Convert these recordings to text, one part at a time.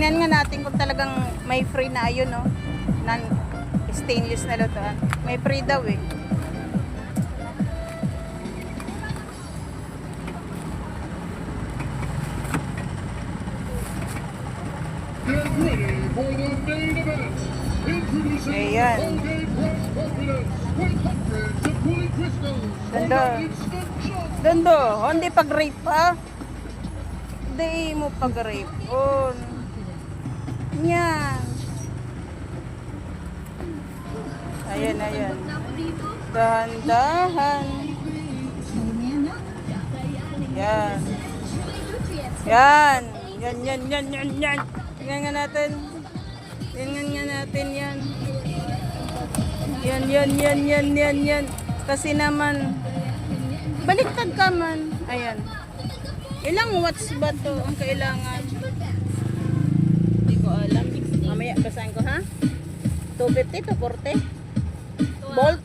Tingnan nga natin kung talagang may free na ayun, no? Non-stainless na lutuan. May free daw eh. Get ready for the main event. Introducing Ayan. Colgate Plus Confidence with hundreds of cooling crystals. Ganda. For the instant shock. Dondo, hindi pag-rape pa. Hindi mo pag-rape. Oh. Yan. Ayan, ayan. Dahan-dahan. Yan. Yan. Yan, yan, yan, yan, yan. Tingnan nga natin. Tingnan nga natin yan. Yan, yan, yan, yan, yan, yan. Kasi naman, baliktad ka man. Ayan. Ilang watts ba to ang kailangan? Hindi ko alam. Mamaya basahin ko ha. 250 to 40? Volt?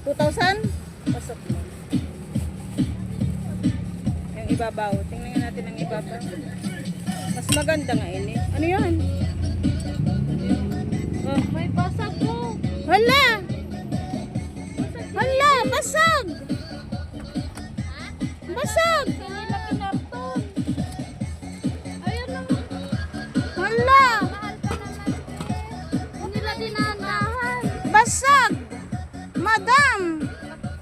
2,000? Pasok mo. Yung ibabaw. Tingnan nga natin ang ibabaw. Mas maganda nga ini. Ano yan? Oh. May basag ko. Hala! Hala! Basag! Basag! Hindi na kinarton. Ayun lang. Hala! Mahal pa naman. Hindi nila dinadahan. Basag! Madam!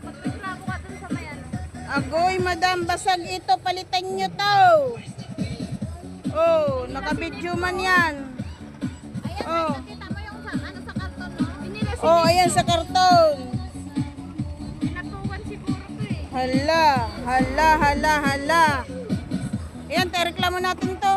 Magreklamo ka dun sa may ano. Agoy, madam, basag ito. Palitan nyo to. Oh, nakabidyo man yan. Ayan, Oh. nakita mo yung sa, ano, sa karton, no? Hindi na Oh, ayan sa karton. Pinatuwan siguro to eh. Hala, hala, hala, hala. Ayan, reklamo natin to.